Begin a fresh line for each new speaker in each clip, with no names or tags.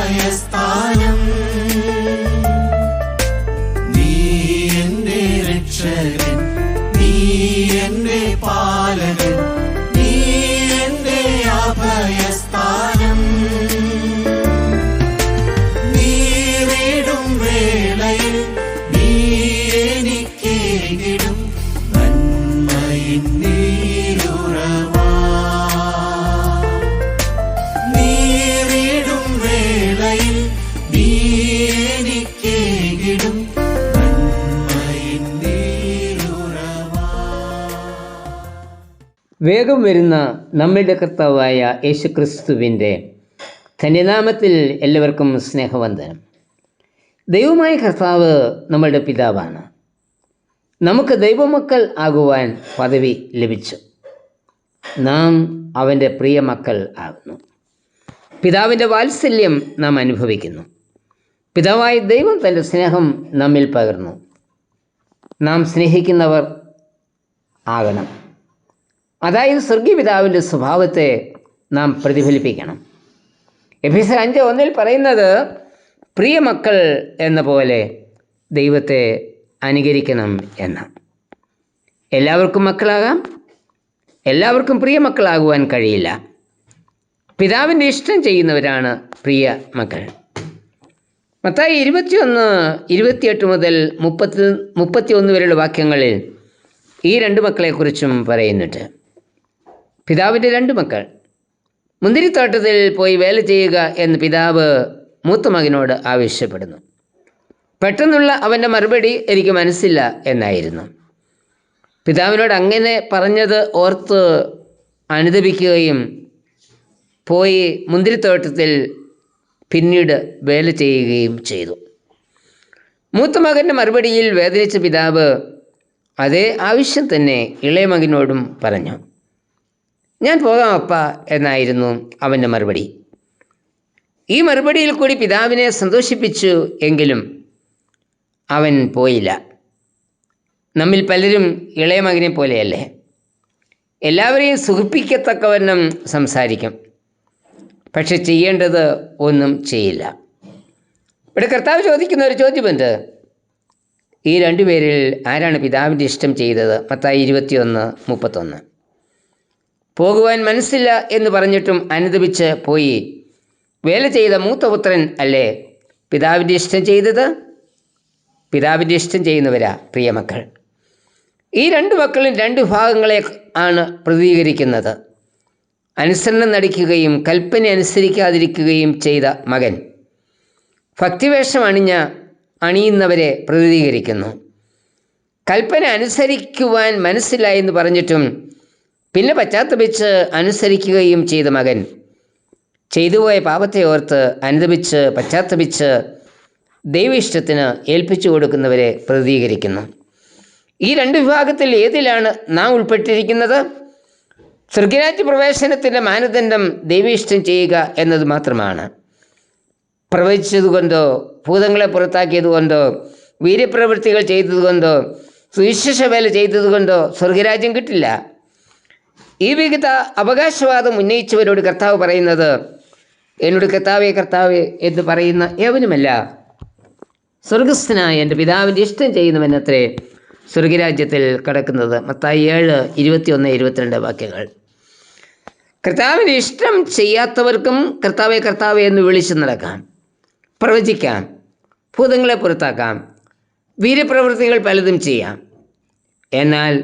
അഭയസ്ഥാനം. നീ എന്റെ രക്ഷകൻ, നീ എന്റെ പാലകൻ, നീ എന്റെ അഭയസ്ഥാനം. നീ വീടും വേളയിൽ നീ എനിക്കേകിടും നന്മയിൻ നീരുറവാ. നീ വീടും വേളയിൽ നീ എനിക്കേകിടും നന്മയിൻ നീരുറവാ.
വേഗം വരുന്ന നമ്മളുടെ കർത്താവായ യേശുക്രിസ്തുവിൻ്റെ ധന്യനാമത്തിൽ എല്ലാവർക്കും സ്നേഹവന്ദനം. ദൈവമായ കർത്താവ് നമ്മളുടെ പിതാവാണ്. നമുക്ക് ദൈവമക്കൾ ആകുവാൻ പദവി ലഭിച്ചു. നാം അവൻ്റെ പ്രിയ മക്കൾ ആകുന്നു. പിതാവിൻ്റെ വാത്സല്യം നാം അനുഭവിക്കുന്നു. പിതാവായ ദൈവം തൻ്റെ സ്നേഹം നമ്മിൽ പകർന്നു. നാം സ്നേഹിക്കുന്നവർ ആകണം. അതായത് സ്വർഗീയ പിതാവിൻ്റെ സ്വഭാവത്തെ നാം പ്രതിഫലിപ്പിക്കണം. എഫേസ്യർ 5:1 പറയുന്നത് പ്രിയ മക്കൾ എന്ന പോലെ ദൈവത്തെ അനുകരിക്കണം എന്നാണ്. എല്ലാവർക്കും മക്കളാകാം, എല്ലാവർക്കും പ്രിയ മക്കളാകുവാൻ കഴിയില്ല. പിതാവിൻ്റെ ഇഷ്ടം ചെയ്യുന്നവരാണ് പ്രിയ മക്കൾ. മത്തായി 21:28 മുതൽ 31 വരെയുള്ള വാക്യങ്ങളിൽ ഈ രണ്ട് മക്കളെക്കുറിച്ചും പറയുന്നുണ്ട്. പിതാവിൻ്റെ രണ്ട് മക്കൾ മുന്തിരിത്തോട്ടത്തിൽ പോയി വേല ചെയ്യുക എന്ന് പിതാവ് മൂത്ത മകനോട് ആവശ്യപ്പെടുന്നു. പെട്ടെന്നുള്ള അവൻ്റെ മറുപടി എനിക്ക് മനസ്സില്ല എന്നായിരുന്നു. പിതാവിനോട് അങ്ങനെ പറഞ്ഞത് ഓർത്ത് അനുതപിക്കുകയും പോയി മുന്തിരിത്തോട്ടത്തിൽ പിന്നീട് വേല ചെയ്യുകയും ചെയ്തു. മൂത്ത മകൻ്റെ മറുപടിയിൽ വേദനിച്ച പിതാവ് അതേ ആവശ്യം തന്നെ ഇളയ മകനോടും പറഞ്ഞു. ഞാൻ പോകാം അപ്പ എന്നായിരുന്നു അവൻ്റെ മറുപടി. ഈ മറുപടിയിൽ കൂടി പിതാവിനെ സന്തോഷിപ്പിച്ചു എങ്കിലും അവൻ പോയില്ല. നമ്മിൽ പലരും ഇളയ മകനെ പോലെയല്ലേ? എല്ലാവരെയും സുഖിപ്പിക്കത്തക്കവണ്ണം സംസാരിക്കും, പക്ഷെ ചെയ്യേണ്ടത് ഒന്നും ചെയ്യില്ല. ഇവിടെ കർത്താവ് ചോദിക്കുന്ന ഒരു ചോദ്യമുണ്ട്. ഈ രണ്ടുപേരിൽ ആരാണ് പിതാവിൻ്റെ ഇഷ്ടം ചെയ്തത്? മത്തായി 21:31. പോകുവാൻ മനസ്സില്ല എന്ന് പറഞ്ഞിട്ടും അനുദപിച്ച് പോയി വേല ചെയ്ത മൂത്തപുത്രൻ അല്ലേ പിതാവിൻ്റെ ഇഷ്ടം ചെയ്തത്? പിതാവിൻ്റെ ഇഷ്ടം ചെയ്യുന്നവരാ പ്രിയമക്കൾ. ഈ രണ്ട് മക്കളും രണ്ട് ഭാഗങ്ങളെ ആണ് പ്രതിനിധീകരിക്കുന്നത്. അനുസരണം നടിക്കുകയും കൽപ്പന അനുസരിക്കാതിരിക്കുകയും ചെയ്ത മകൻ ഭക്തിവേഷം അണിയുന്നവരെ പ്രതിനിധീകരിക്കുന്നു. കൽപ്പന അനുസരിക്കുവാൻ മനസ്സില്ല എന്ന് പറഞ്ഞിട്ടും പിന്നെ പശ്ചാത്തപിച്ച് അനുസരിക്കുകയും ചെയ്ത മകൻ ചെയ്തുപോയ പാപത്തെ ഓർത്ത് അനുദപിച്ച് പശ്ചാത്തപിച്ച് ദൈവ ഇഷ്ടത്തിന് ഏൽപ്പിച്ചു കൊടുക്കുന്നവരെ പ്രതിനിധീകരിക്കുന്നു. ഈ രണ്ട് വിഭാഗത്തിൽ ഏതിലാണ് നാം ഉൾപ്പെട്ടിരിക്കുന്നത്? സ്വർഗരാജ്യ പ്രവേശനത്തിൻ്റെ മാനദണ്ഡം ദൈവ ഇഷ്ടം ചെയ്യുക എന്നത് മാത്രമാണ്. പ്രവചിച്ചതുകൊണ്ടോ ഭൂതങ്ങളെ പുറത്താക്കിയതുകൊണ്ടോ വീര്യപ്രവൃത്തികൾ ചെയ്തതുകൊണ്ടോ സുവിശേഷ വേല ചെയ്തതുകൊണ്ടോ സ്വർഗരാജ്യം കിട്ടില്ല. ഈ വിഹിത അവകാശവാദം ഉന്നയിച്ചവരോട് കർത്താവ് പറയുന്നത്, എന്നോട് കർത്താവേ കർത്താവേ എന്ന് പറയുന്ന ഏവനുമല്ല, സ്വർഗസ്ഥനായ എൻ്റെ പിതാവിൻ്റെ ഇഷ്ടം ചെയ്യുന്നവനത്രേ സ്വർഗരാജ്യത്തിൽ കടക്കുന്നത്. മത്തായി 7:21-22 വാക്യങ്ങൾ. കർത്താവിൻ്റെ ഇഷ്ടം ചെയ്യാത്തവർക്കും കർത്താവേ കർത്താവേ എന്ന് വിളിച്ചു നടക്കാം, പ്രവചിക്കാം, ഭൂതങ്ങളെ പുറത്താക്കാം, വീര്യപ്രവൃത്തികൾ പലതും ചെയ്യാം. എന്നാൽ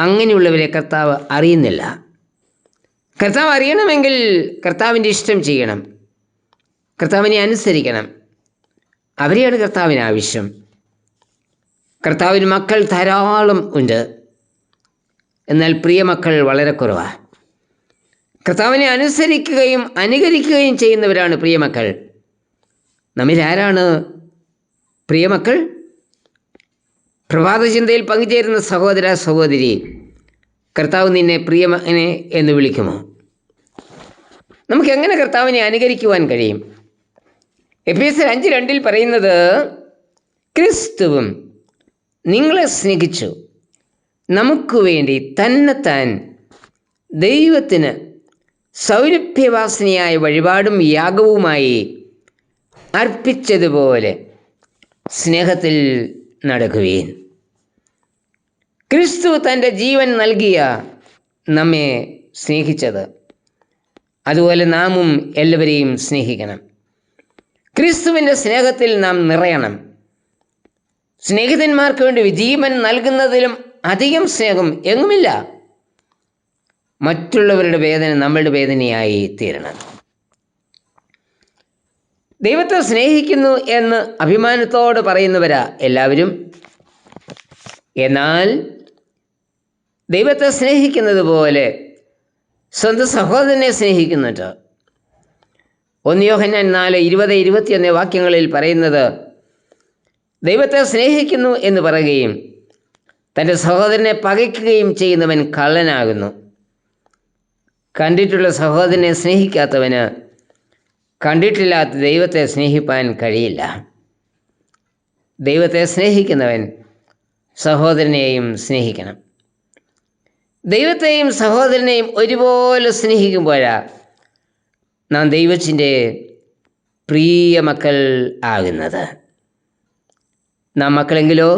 അങ്ങനെയുള്ളവരെ കർത്താവ് അറിയുന്നില്ല. കർത്താവ് അറിയണമെങ്കിൽ കർത്താവിൻ്റെ ഇഷ്ടം ചെയ്യണം, കർത്താവിനെ അനുസരിക്കണം. അവരെയാണ് കർത്താവിന് ആവശ്യം. കർത്താവിന് മക്കൾ ധാരാളം ഉണ്ട്, എന്നാൽ പ്രിയ മക്കൾ വളരെ കുറവാണ്. കർത്താവിനെ അനുസരിക്കുകയും അനുകരിക്കുകയും ചെയ്യുന്നവരാണ് പ്രിയമക്കൾ. നമ്മിൽ ആരാണ് പ്രിയമക്കൾ? പ്രഭാത ചിന്തയിൽ പങ്കുചേരുന്ന സഹോദര സഹോദരി, കർത്താവ് നിന്നെ പ്രിയമകനെ എന്ന് വിളിക്കുമോ? നമുക്കെങ്ങനെ കർത്താവിനെ അനുകരിക്കുവാൻ കഴിയും? എഫേസ്യർ 5:2 പറയുന്നത്, ക്രിസ്തുവും നിങ്ങളെ സ്നേഹിച്ചു നമുക്ക് വേണ്ടി തന്നെത്താൻ ദൈവത്തിന് സൗരഭ്യവാസനയായ വഴിപാടും യാഗവുമായി അർപ്പിച്ചതുപോലെ സ്നേഹത്തിൽ നടക്കുവീൻ. ക്രിസ്തു തൻ്റെ ജീവൻ നൽകിയ നമ്മെ സ്നേഹിച്ചത്, അതുപോലെ നാമും എല്ലാവരെയും സ്നേഹിക്കണം. ക്രിസ്തുവിൻ്റെ സ്നേഹത്തിൽ നാം നിറയണം. സ്നേഹിതന്മാർക്ക് വേണ്ടി ജീവൻ നൽകുന്നതിലും അധികം സ്നേഹം എങ്ങുമില്ല. മറ്റുള്ളവരുടെ വേദന നമ്മളുടെ വേദനയായി തീരണം. ദൈവത്തെ സ്നേഹിക്കുന്നു എന്ന് അഭിമാനത്തോട് പറയുന്നവരാ എല്ലാവരും. എന്നാൽ ദൈവത്തെ സ്നേഹിക്കുന്നത് പോലെ സ്വന്തം സഹോദരനെ സ്നേഹിക്കുന്നുണ്ട്. 1 യോഹന്നാൻ 4:20-21 വാക്യങ്ങളിൽ പറയുന്നത്, ദൈവത്തെ സ്നേഹിക്കുന്നു എന്ന് പറയുകയും തൻ്റെ സഹോദരനെ പകയ്ക്കുകയും ചെയ്യുന്നവൻ കള്ളനാകുന്നു. കണ്ടിട്ടുള്ള സഹോദരനെ സ്നേഹിക്കാത്തവന് കണ്ടിട്ടില്ലാത്ത ദൈവത്തെ സ്നേഹിപ്പാൻ കഴിയില്ല. ദൈവത്തെ സ്നേഹിക്കുന്നവൻ സഹോദരനെയും സ്നേഹിക്കണം. ദൈവത്തെയും സഹോദരനെയും ഒരുപോലെ സ്നേഹിക്കുമ്പോഴാണ് നാം ദൈവത്തിൻ്റെ പ്രിയ മക്കൾ ആകുന്നത്. നാം മക്കളെങ്കിലോ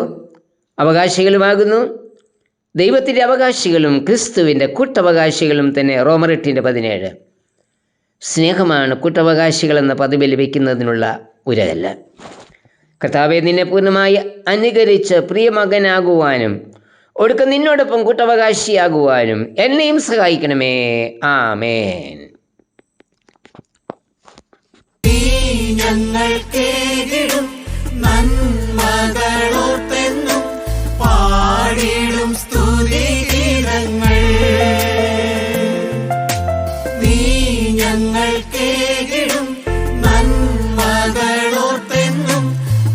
അവകാശികളുമാകുന്നു. ദൈവത്തിൻ്റെ അവകാശികളും ക്രിസ്തുവിൻ്റെ കൂട്ടവകാശികളും തന്നെ. റോമർ 8:17. സ്നേഹമാണ് കൂട്ടവകാശികളെന്ന പദവി ലഭിക്കുന്നതിനുള്ള ഉരകല്ല്. കർത്താവെ, നിന്നെ പൂർണ്ണമായി അനുകരിച്ച് പ്രിയമകനാകുവാനും ഒടുക്കം നിന്നോടൊപ്പം കൂട്ടവകാശിയാകുവാനും എന്നെയും സഹായിക്കണമേ. ആമേൻ.
ഞങ്ങൾക്കേകിടും നന്മകളോർത്തെന്നും പാടിടും സ്തുതിഗീതങ്ങൾ. നീ ഞങ്ങൾക്കേകിടും നന്മകളോർത്തെന്നും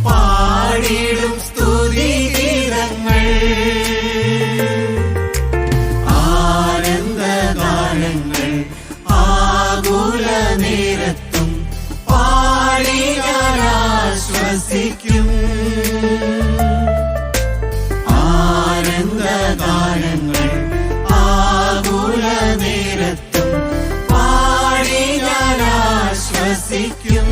പാടിടും സ്തുതിഗീതങ്ങൾ. ആനന്ദഗാനങ്ങൾ ആകുല നേരത്തും പാടി ഞാൻ ആശ്വസിക്കും. ആനന്ദഗാനങ്ങൾ ആകുല നേരത്തും പാടി ഞാൻ ആശ്വസിക്കും.